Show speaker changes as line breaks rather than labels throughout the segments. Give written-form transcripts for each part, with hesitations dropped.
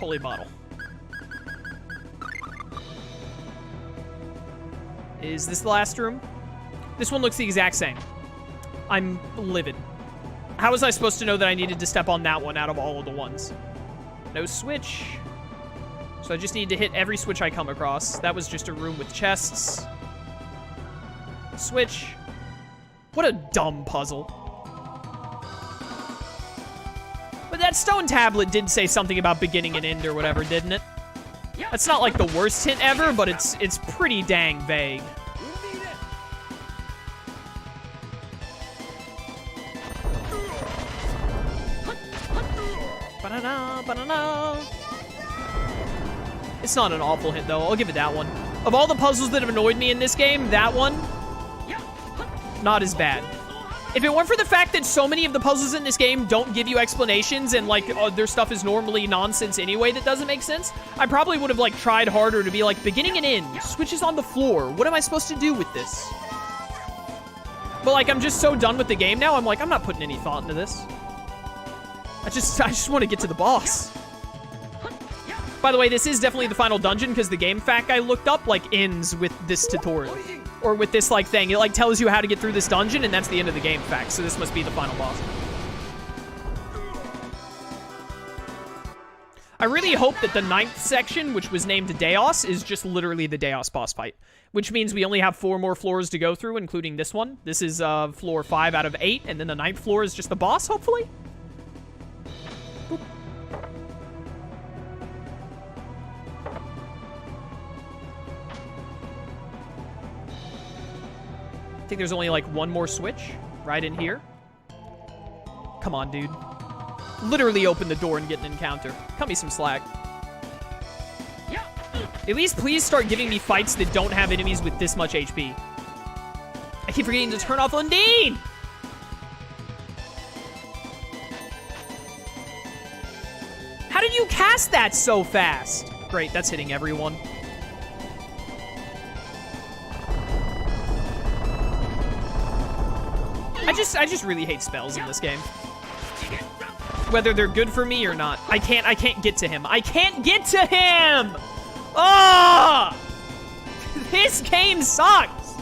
Holy bottle. Is this the last room? This one looks the exact same. I'm livid. How was I supposed to know that I needed to step on that one out of all of the ones? No switch. So I just need to hit every switch I come across. That was just a room with chests. Switch. What a dumb puzzle. But that stone tablet did say something about beginning and end or whatever, didn't it? That's not like the worst hint ever, but it's pretty dang vague. Ba-da-da, ba-da-da. It's not an awful hint, though. I'll give it that one. Of all the puzzles that have annoyed me in this game, that one, not as bad. If it weren't for the fact that so many of the puzzles in this game don't give you explanations and, like, their stuff is normally nonsense anyway that doesn't make sense, I probably would have, like, tried harder to be like, beginning and end, switches on the floor, what am I supposed to do with this? But, like, I'm just so done with the game now, I'm like, I'm not putting any thought into this. I just want to get to the boss. By the way, this is definitely the final dungeon because the game fact I looked up, like, ends with this tutorial. Or with this, like, thing. It, like, tells you how to get through this dungeon, and that's the end of the game fact. So this must be the final boss. I really hope that the 9th section, which was named Dhaos, is just literally the Dhaos boss fight. Which means we only have 4 more floors to go through, including this one. This is floor 5 out of 8, and then the 9th floor is just the boss, hopefully? Boop. I think there's only like one more switch right in here. Come on, dude. Literally open the door and get an encounter. Cut me some slack. At least please start giving me fights that don't have enemies with this much HP. I keep forgetting to turn off Undine! How did you cast that so fast? Great, that's hitting everyone. I just really hate spells in this game. Whether they're good for me or not. I can't get to him. I can't get to him! Oh! This game sucks!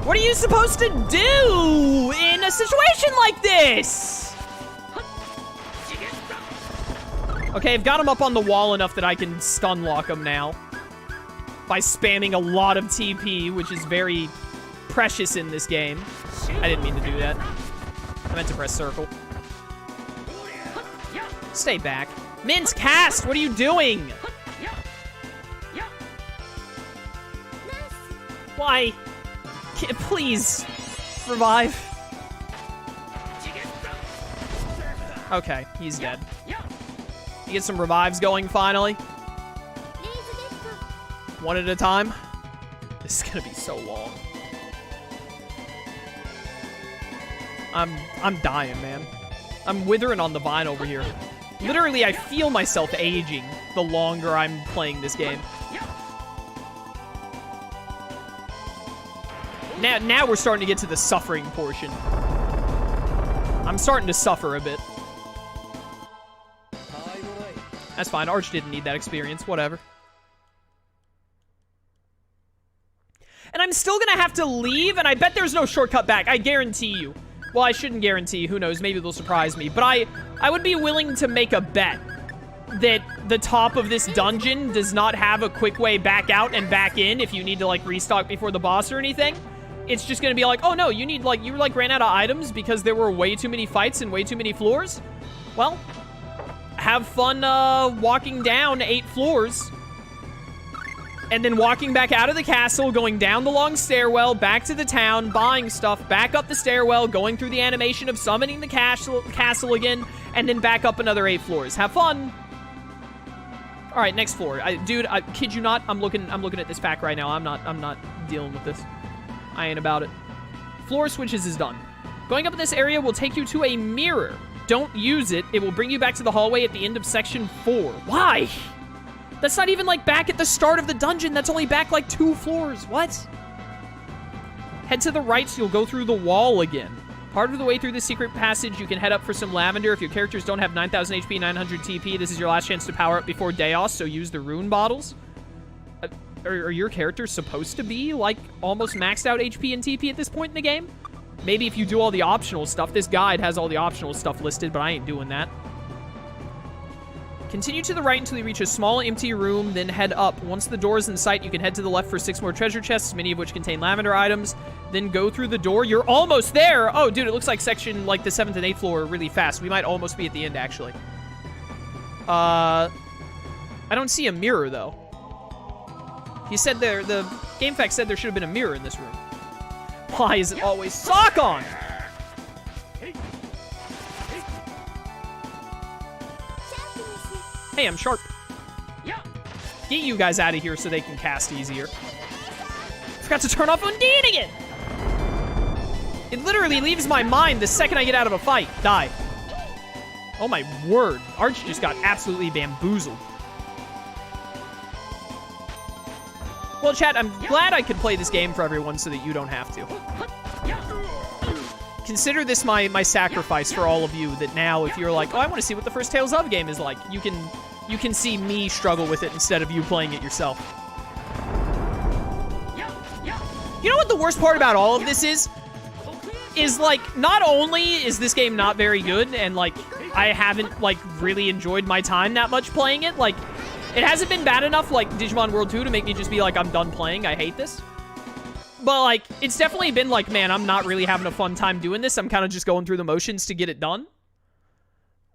What are you supposed to do in a situation like this? Okay, I've got him up on the wall enough that I can stun lock him now. By spamming a lot of TP, which is very precious in this game. I didn't mean to do that. I meant to press circle. Stay back. Mince, cast! What are you doing? Why? Please. Revive. Okay, he's dead. You get some revives going finally. One at a time. This is gonna be so long. I'm dying, man. I'm withering on the vine over here. Literally, I feel myself aging the longer I'm playing this game. Now we're starting to get to the suffering portion. I'm starting to suffer a bit. That's fine. Arch didn't need that experience. Whatever. And I'm still gonna have to leave, and I bet there's no shortcut back. I guarantee you. Well, I shouldn't guarantee. Who knows? Maybe they'll surprise me. But I would be willing to make a bet that the top of this dungeon does not have a quick way back out and back in if you need to, like, restock before the boss or anything. It's just gonna be like, oh, no, you need, like, you, like, ran out of items because there were way too many fights and way too many floors. Well, have fun walking down 8 floors. And then walking back out of the castle, going down the long stairwell, back to the town, buying stuff, back up the stairwell, going through the animation of summoning the castle again, and then back up another 8 floors. Have fun. All right, next floor. Dude, I kid you not, I'm looking at this pack right now. I'm not dealing with this. I ain't about it. Floor switches is done. Going up in this area will take you to a mirror. Don't use it. It will bring you back to the hallway at the end of section 4. Why? That's not even, like, back at the start of the dungeon. That's only back, like, 2 floors. What? Head to the right so you'll go through the wall again. Part of the way through the secret passage, you can head up for some lavender. If your characters don't have 9,000 HP, 900 TP, this is your last chance to power up before Dhaos, so use the rune bottles. Are your characters supposed to be, like, almost maxed out HP and TP at this point in the game? Maybe if you do all the optional stuff. This guide has all the optional stuff listed, but I ain't doing that. Continue to the right until you reach a small empty room, then head up. Once the door is in sight, you can head to the left for 6 more treasure chests, many of which contain lavender items. Then go through the door. You're almost there! Oh, dude, it looks like section, like, the 7th and 8th floor are really fast. We might almost be at the end, actually. I don't see a mirror, though. He said there, the GameFAQs said there should have been a mirror in this room. Why is it always sock on? Hey, I'm sharp. Get you guys out of here so they can cast easier. Forgot to turn off Undine again! It literally leaves my mind the second I get out of a fight. Die. Oh my word. Arch just got absolutely bamboozled. Well, chat, I'm glad I could play this game for everyone so that you don't have to. Consider this my sacrifice for all of you, that now if you're like, oh, I want to see what the first Tales of game is like, you can see me struggle with it instead of you playing it yourself. You know what the worst part about all of this is? Is, like, not only is this game not very good, and, like, I haven't, like, really enjoyed my time that much playing it, like, it hasn't been bad enough, like, Digimon World 2 to make me just be like, I'm done playing, I hate this. But, like, it's definitely been like, man, I'm not really having a fun time doing this, I'm kind of just going through the motions to get it done.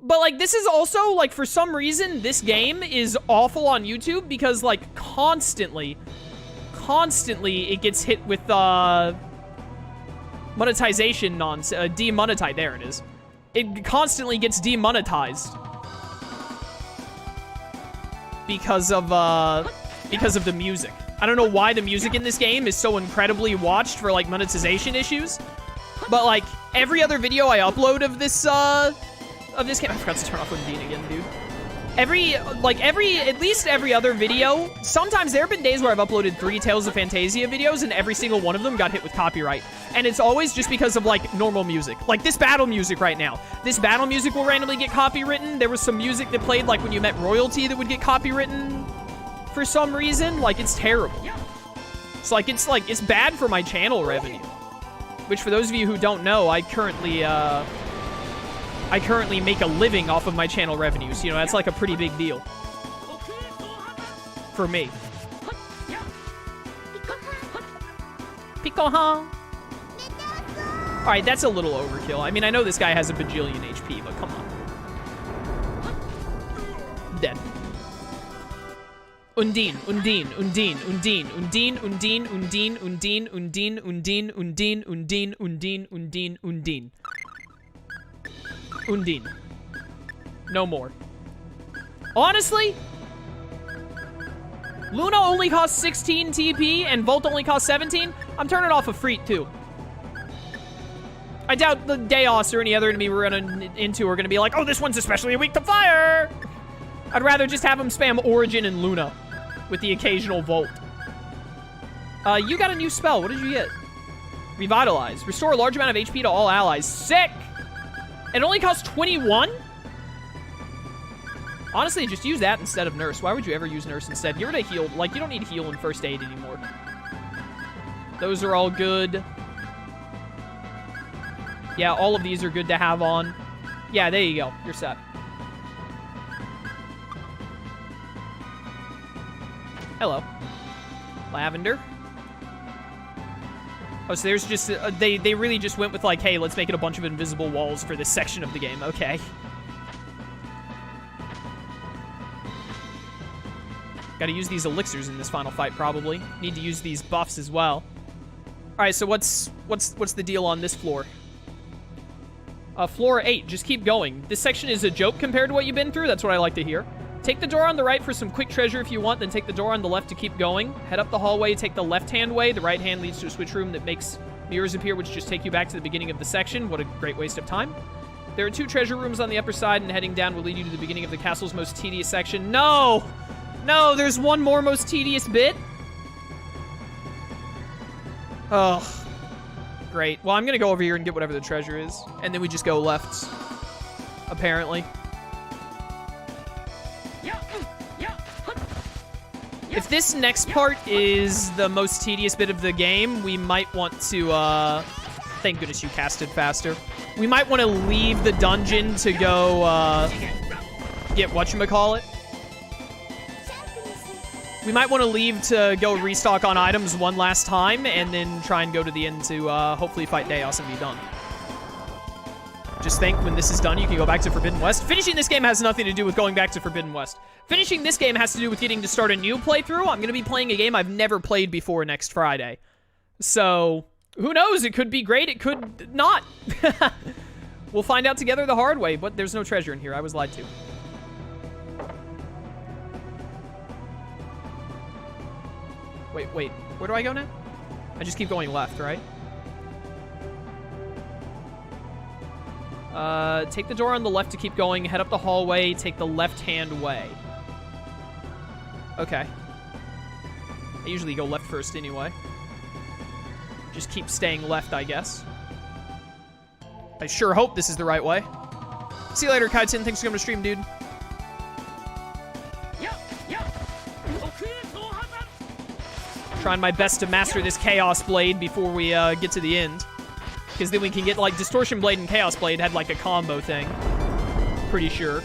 But, like, this is also, like, for some reason, this game is awful on YouTube because, like, constantly it gets hit with, monetization nonsense, demonetized, there it is. It constantly gets demonetized. Because of the music. I don't know why the music in this game is so incredibly watched for, like, monetization issues. But, like, every other video I upload of this game... I forgot to turn off Undine again, dude. At least every other video, sometimes there have been days where I've uploaded 3 Tales of Phantasia videos, and every single one of them got hit with copyright. And it's always just because of, like, normal music. Like, this battle music right now. This battle music will randomly get copywritten. There was some music that played, like, when you met royalty that would get copywritten for some reason. Like, it's terrible. It's it's bad for my channel revenue. Which, for those of you who don't know, I currently make a living off of my channel revenues. You know, that's like a pretty big deal. For me. Pikohan. Alright, that's a little overkill. I mean, I know this guy has a bajillion HP, but come on. Dead. Undine, Undine, Undine, Undine, Undine, Undine, Undine, Undine, Undine, Undine, Undine, Undine, Undine, Undine, Undine. Undine. No more. Honestly, Luna only costs 16 TP and Volt only costs 17. I'm turning off a Freet too. I doubt the Dhaos or any other enemy we're running into are going to be like, oh, this one's especially weak to fire. I'd rather just have them spam Origin and Luna with the occasional Volt. You got a new spell. What did you get? Revitalize. Restore a large amount of HP to all allies. Sick! It only costs 21? Honestly, just use that instead of Nurse. Why would you ever use Nurse instead? Get rid of Heal. Like, you don't need Heal and First Aid anymore. Those are all good. Yeah, all of these are good to have on. Yeah, there you go. You're set. Hello. Lavender. Oh, so there's just... they really just went with, like, hey, let's make it a bunch of invisible walls for this section of the game. Okay. Gotta use these elixirs in this final fight, probably. Need to use these buffs as well. Alright, so what's the deal on this floor? Floor 8, just keep going. This section is a joke compared to what you've been through. That's what I like to hear. Take the door on the right for some quick treasure if you want, then take the door on the left to keep going. Head up the hallway, take the left-hand way. The right hand leads to a switch room that makes mirrors appear, which just take you back to the beginning of the section. What a great waste of time. There are 2 treasure rooms on the upper side, and heading down will lead you to the beginning of the castle's most tedious section. No! No, there's one more most tedious bit? Ugh. Great. Well, I'm gonna go over here and get whatever the treasure is. And then we just go left. Apparently. If this next part is the most tedious bit of the game, we might want to, thank goodness you casted faster. We might want to leave the dungeon to go, get whatchamacallit. We might want to leave to go restock on items one last time, and then try and go to the end to, hopefully fight Dhaos and be done. Just think, when this is done, you can go back to Forbidden West. Finishing this game has nothing to do with going back to Forbidden West. Finishing this game has to do with getting to start a new playthrough. I'm going to be playing a game I've never played before next Friday. So, who knows? It could be great. It could not. We'll find out together the hard way, but there's no treasure in here. I was lied to. Wait. Where do I go now? I just keep going left, right? Take the door on the left to keep going. Head up the hallway. Take the left-hand way. Okay. I usually go left first anyway. Just keep staying left, I guess. I sure hope this is the right way. See you later, Kaiten. Thanks for coming to stream, dude. Trying my best to master this Chaos Blade before we get to the end. Because then we can get, like, Distortion Blade and Chaos Blade had, like, a combo thing. Pretty sure.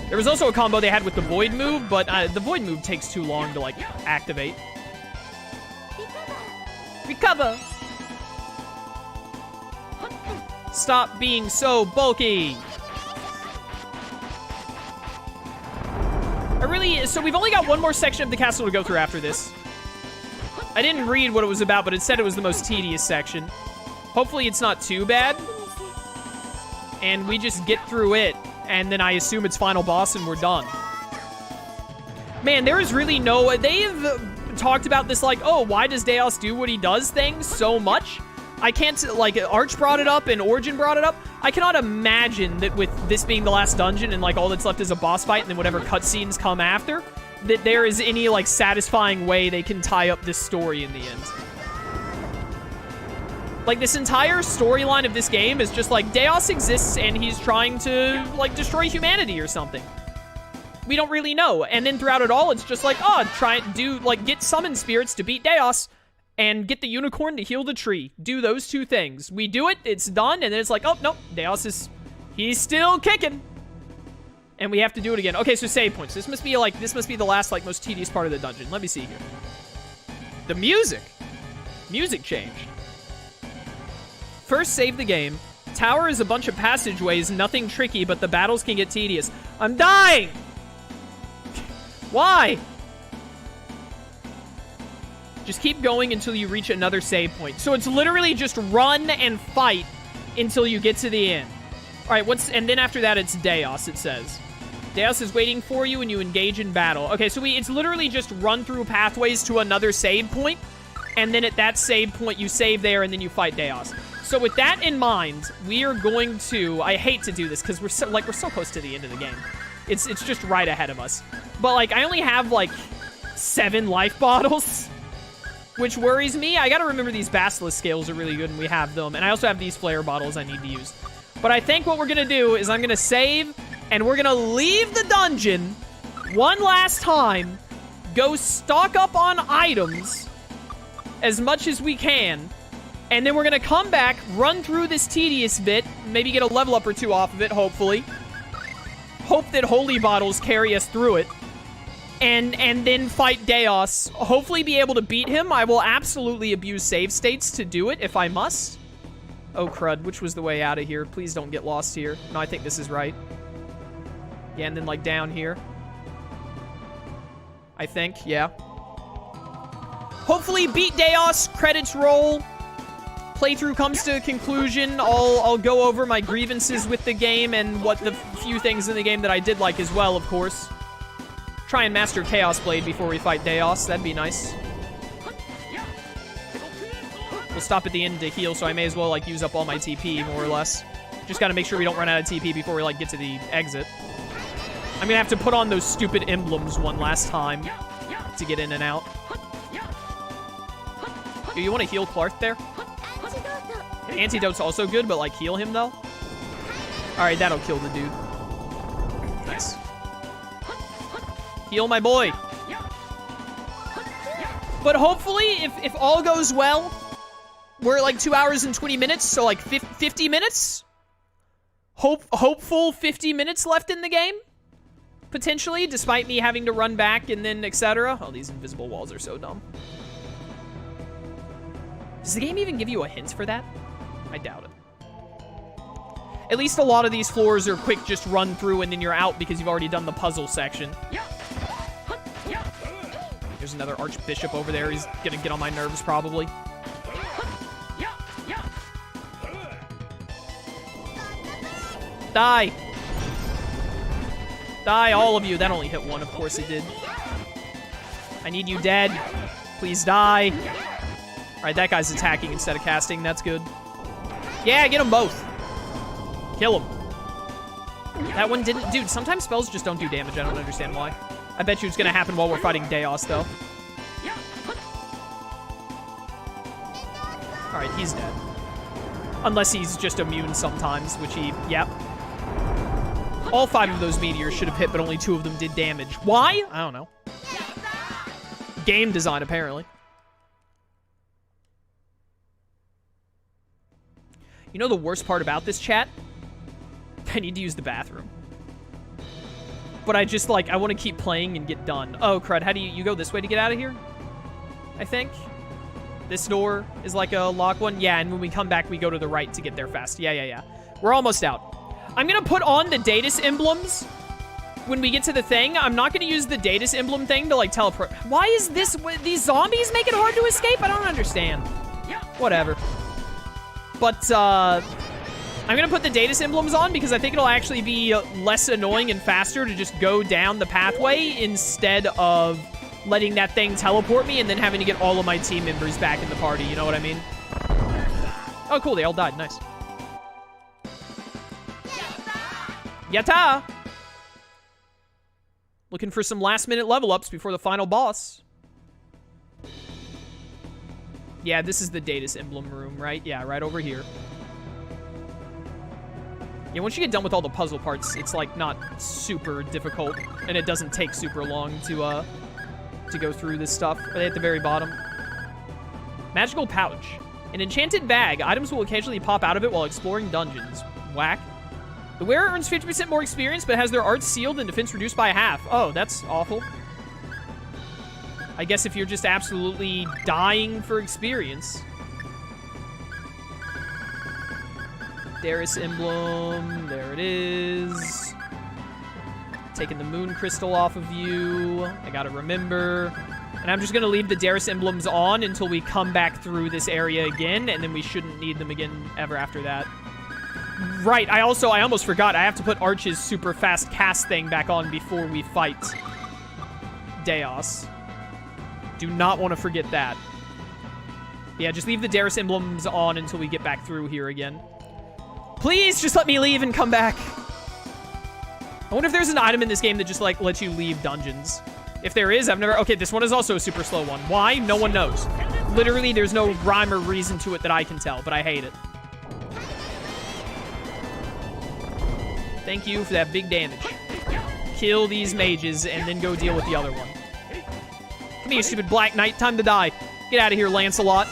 There was also a combo they had with the Void move, but the Void move takes too long to, like, activate. Recover! Stop being so bulky! So we've only got one more section of the castle to go through after this. I didn't read what it was about, but it said it was the most tedious section. Hopefully it's not too bad. And we just get through it, and then I assume it's final boss and we're done. Man, there is really no... They've talked about this like, oh, why does Dhaos do what he does thing so much? I can't... Like, Arch brought it up and Origin brought it up. I cannot imagine that with this being the last dungeon and, like, all that's left is a boss fight and then whatever cutscenes come after, that there is any, like, satisfying way they can tie up this story in the end. Like, this entire storyline of this game is just, like, Dhaos exists and he's trying to, like, destroy humanity or something. We don't really know. And then throughout it all, it's just like, oh, try and do, like, get summon spirits to beat Dhaos and get the unicorn to heal the tree. Do those two things. We do it, it's done, and then it's like, oh, no, Dhaos is, he's still kicking. And we have to do it again. Okay, so save points. This must be, like, the last, like, most tedious part of the dungeon. Let me see here. The music. Music changed. First, save the game. Tower is a bunch of passageways, nothing tricky, but the battles can get tedious. I'm dying! Why? Just keep going until you reach another save point. So it's literally just run and fight until you get to the end. All right, and then after that, it's Dhaos, it says. Dhaos is waiting for you and you engage in battle. Okay, so it's literally just run through pathways to another save point, and then at that save point, you save there, and then you fight Dhaos. So with that in mind, we are going to... I hate to do this, because we're so close to the end of the game. It's just right ahead of us. But, like, I only have, like, 7 life bottles, which worries me. I gotta remember these Basilisk scales are really good, and we have them. And I also have these flare bottles I need to use. But I think what we're gonna do is I'm gonna save, and we're gonna leave the dungeon one last time, go stock up on items as much as we can, and then we're gonna come back, run through this tedious bit, maybe get a level up or 2 off of it, hopefully. Hope that holy bottles carry us through it. And then fight Dhaos. Hopefully be able to beat him. I will absolutely abuse save states to do it if I must. Oh, crud. Which was the way out of here? Please don't get lost here. No, I think this is right. Yeah, and then, like, down here. I think, yeah. Hopefully beat Dhaos. Credits roll. Playthrough comes to a conclusion. I'll go over my grievances with the game and what the few things in the game that I did like as well, of course. Try and master Chaos Blade before we fight Dhaos. That'd be nice. We'll stop at the end to heal, so I may as well, like, use up all my TP, more or less. Just gotta make sure we don't run out of TP before we, like, get to the exit. I'm gonna have to put on those stupid emblems one last time to get in and out. Do you want to heal Clark there? Antidote's also good, but, like, heal him, though. Alright, that'll kill the dude. Nice. Heal my boy. But hopefully, if all goes well, we're at, like, 2 hours and 20 minutes, so, like, 50 minutes? Hopeful 50 minutes left in the game? Potentially, despite me having to run back and then etc. Oh, these invisible walls are so dumb. Does the game even give you a hint for that? I doubt it. At least a lot of these floors are quick, just run through and then you're out because you've already done the puzzle section. There's another archbishop over there. He's gonna get on my nerves, probably. Die! Die, all of you. That only hit one, of course it did. I need you dead. Please die. Alright, that guy's attacking instead of casting. That's good. Yeah, get them both. Kill him. That one didn't... Dude, sometimes spells just don't do damage. I don't understand why. I bet you it's gonna happen while we're fighting Dhaos, though. Alright, he's dead. Unless he's just immune sometimes, which he... Yep. All 5 of those meteors should have hit, but only 2 of them did damage. Why? I don't know. Game design, apparently. You know the worst part about this, chat? I need to use the bathroom. But I just, like, I want to keep playing and get done. Oh, crud. How do you go this way to get out of here? I think. This door is like a lock one. Yeah, and when we come back, we go to the right to get there fast. Yeah. We're almost out. I'm going to put on the Datus emblems when we get to the thing. I'm not going to use the Datus emblem thing to, like, teleport. Why is this... These zombies make it hard to escape? I don't understand. Whatever. But, I'm going to put the Datus emblems on because I think it'll actually be less annoying and faster to just go down the pathway instead of letting that thing teleport me and then having to get all of my team members back in the party. You know what I mean? Oh, cool. They all died. Nice. Yatta! Looking for some last-minute level-ups before the final boss. Yeah, this is the Datus emblem room, right? Yeah, right over here. Yeah, once you get done with all the puzzle parts, it's, like, not super difficult, and it doesn't take super long to go through this stuff. Are they at the very bottom? Magical pouch. An enchanted bag. Items will occasionally pop out of it while exploring dungeons. Whack. The wearer earns 50% more experience, but has their art sealed and defense reduced by half. Oh, that's awful. I guess if you're just absolutely dying for experience. Darius emblem. There it is. Taking the moon crystal off of you. I gotta remember. And I'm just gonna leave the Darius emblems on until we come back through this area again, and then we shouldn't need them again ever after that. Right, I almost forgot. I have to put Arch's super fast cast thing back on before we fight Dhaos. Do not want to forget that. Yeah, just leave the Darius emblems on until we get back through here again. Please, just let me leave and come back. I wonder if there's an item in this game that just, like, lets you leave dungeons. If there is, I've never... Okay, this one is also a super slow one. Why? No one knows. Literally, there's no rhyme or reason to it that I can tell, but I hate it. Thank you for that big damage. Kill these mages and then go deal with the other one. Come here, stupid Black Knight. Time to die. Get out of here, Lancelot.